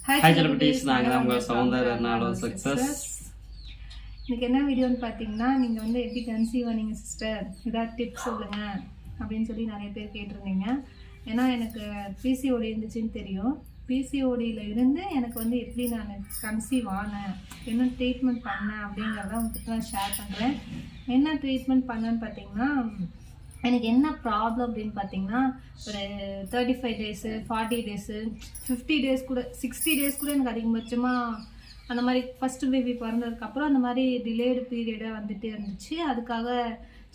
Hi celebrities, நாங்கள் தான் உங்கள் சௌந்தர்யா சக்ஸஸ். இன்னைக்கு என்ன வீடியோன்னு பார்த்தீங்கன்னா, நீங்கள் வந்து எப்படி கன்சீவ் ஆனீங்க சிஸ்டர், ஏதாவது டிப்ஸ் சொல்லுங்கள் அப்படின்னு சொல்லி நிறைய பேர் கேட்டிருந்தீங்க. ஏன்னா எனக்கு பிசிஓடி இருந்துச்சுன்னு தெரியும். பிசிஓடியில் இருந்து எனக்கு வந்து எப்படி நான் கன்சீவ் ஆனேன், என்ன ட்ரீட்மெண்ட் பண்ணேன் அப்படிங்கிறத உங்ககிட்ட நான் ஷேர் பண்ணுறேன். என்ன ட்ரீட்மெண்ட் பண்ணேன்னு பார்த்தீங்கன்னா, எனக்கு என்ன ப்ராப்ளம் அப்படின்னு பார்த்தீங்கன்னா, ஒரு 35 டேஸு 40 டேஸு 50 டேஸ் கூட 60 டேஸ் கூட எனக்கு அதிகபட்சமாக அந்த மாதிரி ஃபஸ்ட்டு பேபி பிறந்ததுக்கப்புறம் அந்த மாதிரி டிலேடு பீரியடாக வந்துகிட்டே இருந்துச்சு. அதுக்காக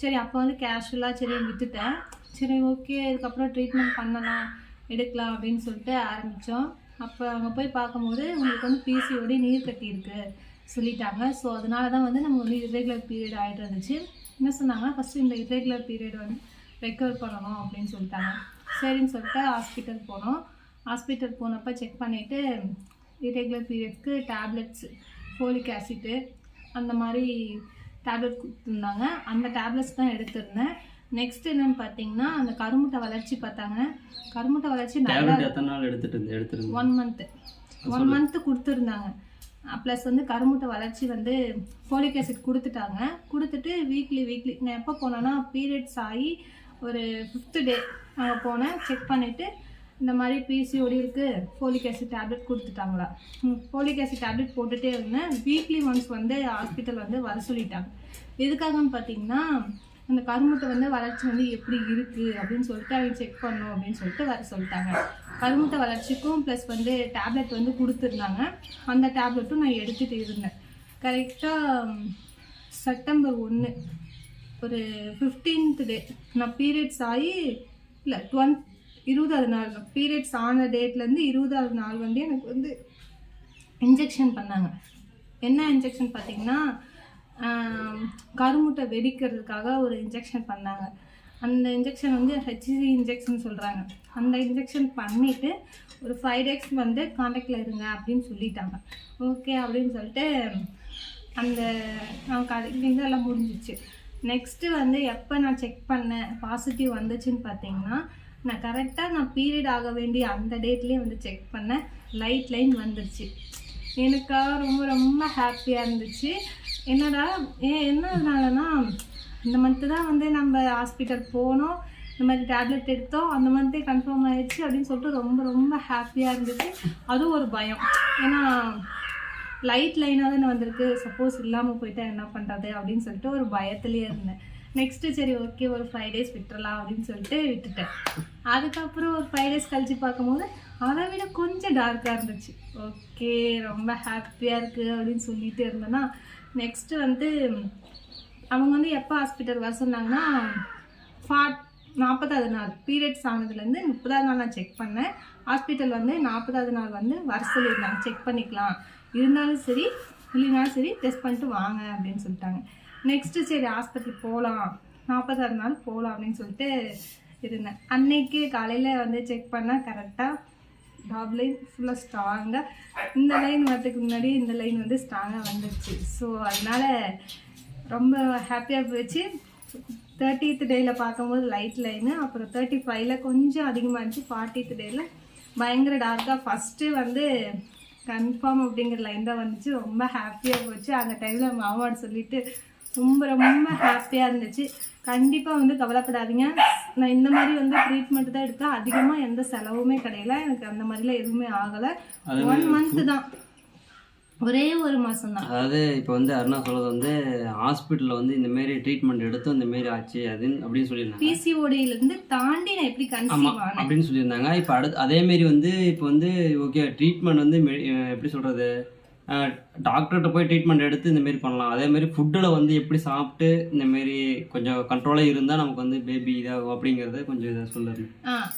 சரி அப்போ வந்து கேஷுவலாக சரி விட்டுட்டேன். சரி ஓகே, இதுக்கப்புறம் ட்ரீட்மெண்ட் பண்ணலாம் எடுக்கலாம் அப்படின்னு சொல்லிட்டு ஆரம்பித்தோம். அப்போ அங்கே போய் பார்க்கும்போது உங்களுக்கு வந்து பிசிஓடி நீர் கட்டி இருக்குது சொல்லிட்டாங்க. ஸோ அதனால தான் வந்து நம்ம வந்து இர்ரெகுலர் பீரியட் ஆகிட்டு இருந்துச்சு. என்ன சொன்னாங்கன்னா, ஃபஸ்ட்டு இந்த இர்ரெகுலர் பீரியட் வந்து ரெக்கவர் பண்ணணும் அப்படின்னு சொல்லிட்டாங்க. சரின்னு சொல்லிட்டு ஹாஸ்பிட்டல் போனோம். ஹாஸ்பிட்டல் போனப்போ செக் பண்ணிவிட்டு இர்ரெகுலர் பீரியட்ஸ்க்கு டேப்லெட்ஸ், ஃபோலிக் ஆசிட்டு அந்த மாதிரி டேப்லெட் கொடுத்துருந்தாங்க. அந்த டேப்லெட்ஸ் தான் எடுத்திருந்தேன். நெக்ஸ்ட் என்னன்னு பார்த்தீங்கன்னா, அந்த கருமுட்டை வளர்ச்சி பார்த்தாங்க. கருமுட்டை வளர்ச்சி நல்லா 1 மந்த் கொடுத்துருந்தாங்க. ப்ளஸ் வந்து கருமுட்டை வளர்ச்சி வந்து ஃபோலிக் ஆசிட் கொடுத்துட்டாங்க. கொடுத்துட்டு வீக்லி நான் எப்போ போனேன்னா, பீரியட்ஸ் ஆகி ஒரு 5th டே அங்கே போனேன். செக் பண்ணிவிட்டு இந்த மாதிரி பிசிஓடி இருக்குது, ஃபோலிக் ஆசிட் டேப்லெட் கொடுத்துட்டாங்களா. ஃபோலிக் ஆசிட் டேப்லெட் போட்டுகிட்டே இருந்தேன். வீக்லி ஒன்ஸ் வந்து ஹாஸ்பிட்டல் வந்து வர சொல்லிட்டாங்க. எதுக்காகன்னு பார்த்தீங்கன்னா, அந்த கருமுட்டை வந்து வளர்ச்சி வந்து எப்படி இருக்குது அப்படின்னு சொல்லிட்டு அவங்க செக் பண்ணணும் அப்படின்னு சொல்லிட்டு வர சொல்லிட்டாங்க. கருமுட்டை வளர்ச்சிக்கும் ப்ளஸ் வந்து டேப்லெட் வந்து கொடுத்துருந்தாங்க. அந்த டேப்லெட்டும் நான் எடுத்துகிட்டு இருந்தேன். கரெக்டாக செப்டம்பர் 1 ஒரு 15th டே நான் பீரியட்ஸ் ஆகி இல்லை 20வது நாள் பீரியட்ஸ் ஆன டேட்லேருந்து 20வது நாள் வந்து எனக்கு வந்து இன்ஜெக்ஷன் பண்ணாங்க. என்ன இன்ஜெக்ஷன் பார்த்தீங்கன்னா, கருமுட்டை வெடிக்கிறதுக்காக ஒரு இன்ஜெக்ஷன் பண்ணாங்க. அந்த இன்ஜெக்ஷன் வந்து ஹெச்சிசி இன்ஜெக்ஷன் சொல்கிறாங்க. அந்த இன்ஜெக்ஷன் பண்ணிவிட்டு ஒரு 5 days வந்து காண்டாக்டில் இருங்க அப்படின்னு சொல்லிட்டாங்க. ஓகே அப்படின்னு சொல்லிட்டு அந்த இதெல்லாம் முடிஞ்சிச்சு. நெக்ஸ்ட்டு வந்து எப்போ நான் செக் பண்ணேன் பாசிட்டிவ் வந்துச்சுன்னு பார்த்தீங்கன்னா, நான் கரெக்டாக பீரியட் ஆக வேண்டிய அந்த டேட்லேயே வந்து செக் பண்ணேன். லைட் லைன் வந்துருச்சு. எனக்காக ரொம்ப ரொம்ப ஹாப்பியாக இருந்துச்சு. என்னடா என்னதுனாலனா, இந்த மந்த்து தான் வந்து நம்ம ஹாஸ்பிட்டல் போனோம், இந்த மாதிரி டேப்லெட் எடுத்தோம், அந்த மந்த்தே கன்ஃபார்ம் ஆகிடுச்சு அப்படின்னு சொல்லிட்டு ரொம்ப ரொம்ப ஹாப்பியாக இருந்துச்சு. அதுவும் ஒரு பயம், ஏன்னா லைட் லைனாக தானே வந்திருக்கு, சப்போஸ் இல்லாமல் போயிட்டா என்ன பண்ணுறது அப்படின்னு சொல்லிட்டு ஒரு பயத்துலேயே இருந்தேன். நெக்ஸ்ட்டு சரி ஓகே ஒரு 5 days விட்டுறலாம் அப்படின்னு சொல்லிட்டு விட்டுட்டேன். அதுக்கப்புறம் ஒரு 5 days கழித்து பார்க்கும்போது அதை விட கொஞ்சம் டார்க்காக இருந்துச்சு. ஓகே ரொம்ப ஹாப்பியாக இருக்குது அப்படின்னு சொல்லிட்டு இருந்தேன்னா, நெக்ஸ்ட்டு வந்து அவங்க வந்து எப்போ ஹாஸ்பிட்டல் வர சொன்னாங்கன்னா, 40வது நாள் பீரியட்ஸ் ஆனதுலேருந்து 30வது நாள் நான் செக் பண்ணேன். ஹாஸ்பிட்டல் வந்து 40வது நாள் வந்து வர சொல்லியிருந்தாங்க. செக் பண்ணிக்கலாம், இருந்தாலும் சரி இல்லைனாலும் சரி டெஸ்ட் பண்ணிட்டு வாங்க அப்படின்னு சொல்லிட்டாங்க. நெக்ஸ்ட்டு சரி ஹாஸ்பிட்டல் போகலாம், 40வது நாள் போகலாம் அப்படின்னு சொல்லிட்டு இருந்தேன். அன்னைக்கு காலையில் வந்து செக் பண்ணால் கரெக்டாக டாப் லைன் ஃபுல்லாக ஸ்ட்ராங்காக, இந்த லைன் வரதுக்கு முன்னாடி இந்த லைன் வந்து ஸ்ட்ராங்காக வந்துடுச்சு. ஸோ அதனால் ரொம்ப ஹாப்பியாக போச்சு. 30th டேயில் பார்க்கும்போது லைட் லைனு, அப்புறம் 35ல் கொஞ்சம் அதிகமாக இருந்துச்சு, 40th டேயில் பயங்கர டார்க்காக ஃபஸ்ட்டு வந்து கன்ஃபார்ம் அப்படிங்கிற லைன் தான் வந்துச்சு. ரொம்ப ஹாப்பியாக போச்சு. அந்த டைமில் மாமாவோட சொல்லிவிட்டு ரொம்ப ரொம்ப ஹாப்பியாக இருந்துச்சு. கண்டிப்பாக வந்து கவலைப்படாதீங்க. நான் இந்த மாதிரி வந்து ட்ரீட்மெண்ட் தான் எடுத்தேன். அதிகமாக எந்த செலவுமே கிடையல. எனக்கு அந்த மாதிரிலாம் எதுவுமே ஆகலை. 1 month தான், ஒரே 1 மாதம் தான். அதாவது இப்போ வந்து அருணா சொல்றது வந்து ஹாஸ்பிட்டலில் வந்து இந்தமாரி ட்ரீட்மெண்ட் எடுத்து இந்தமாரி ஆச்சு அப்படின்னு சொல்லியிருந்தாங்க. பிசிஓடியிலேருந்து தாண்டி நான் எப்படி கன்சீவ் ஆனேன் அப்படின்னு சொல்லியிருந்தாங்க. இப்போ அதேமாரி வந்து இப்போ வந்து ஓகே ட்ரீட்மெண்ட் வந்து எப்படி சொல்கிறது, டாக்டர்கிட்ட போய் ட்ரீட்மெண்ட் எடுத்து இந்தமாரி பண்ணலாம். அதேமாரி ஃபுட்டில் வந்து எப்படி சாப்பிட்டு இந்தமாரி கொஞ்சம் கண்ட்ரோலாக இருந்தால் நமக்கு வந்து பேபி இதாகும் அப்படிங்கிறத கொஞ்சம் இதை சொல்லுங்க.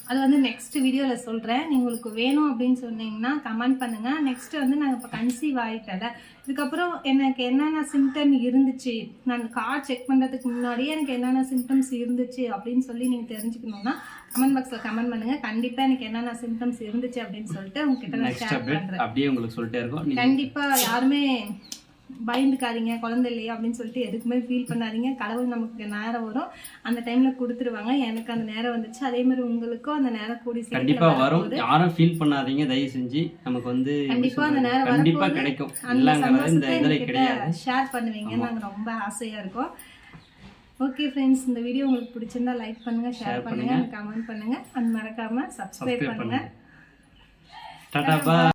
அது வந்து நெக்ஸ்ட் வீடியோவில் சொல்கிறேன். நீங்கள் உங்களுக்கு வேணும் அப்படின்னு சொன்னீங்கன்னா கமெண்ட் பண்ணுங்கள். நெக்ஸ்ட்டு வந்து நாங்கள் இப்போ கன்சீவ் ஆகிட்டல, இதுக்கப்புறம் எனக்கு என்னென்ன சிம்டம் இருந்துச்சு, நான் கார்டு செக் பண்ணுறதுக்கு முன்னாடியே எனக்கு என்னென்ன சிம்டம்ஸ் இருந்துச்சு அப்படின்னு சொல்லி நீங்கள் தெரிஞ்சுக்கணுன்னா கமெண்ட் பாக்ஸில் கமெண்ட் பண்ணுங்கள். கண்டிப்பாக எனக்கு என்னென்ன சிம்டம்ஸ் இருந்துச்சு அப்படின்னு சொல்லிட்டு உங்ககிட்ட நான் ஷேர் பண்ணுறேன். அப்படியே உங்களுக்கு சொல்லிட்டே இருக்கோம். கண்டிப்பாக யாருமே பயந்துக்காதீங்க, குழந்தை இல்லையா அப்படின்னு சொல்லிட்டு எதுக்குமே ஃபீல் பண்ணாதீங்க. கடவுள் நமக்கு நேரம் வரும், அந்த டைமில் கொடுத்துருவாங்க. எனக்கு அந்த நேரம் வந்துச்சு, அதே மாதிரி உங்களுக்கும் அந்த நேரம் கூடி கண்டிப்பாக வரும். யாரும் ஃபீல் பண்ணாதீங்க தயவு செஞ்சு. நமக்கு வந்து கண்டிப்பாக அந்த நேரம் கண்டிப்பாக கிடைக்கும். இல்லைங்கிறது இந்த இதில் கிடையாது. ஷேர் பண்ணுவீங்க, நாங்கள் ரொம்ப ஆசையாக இருக்கோம். ஓகே ஃப்ரெண்ட்ஸ், இந்த வீடியோ உங்களுக்கு பிடிச்சிருந்தா லைக் பண்ணுங்க, ஷேர் பண்ணுங்க, கமெண்ட் பண்ணுங்க, அண்ட் மறக்காம சப்ஸ்கிரைப் பண்ணுங்க. Tata bye.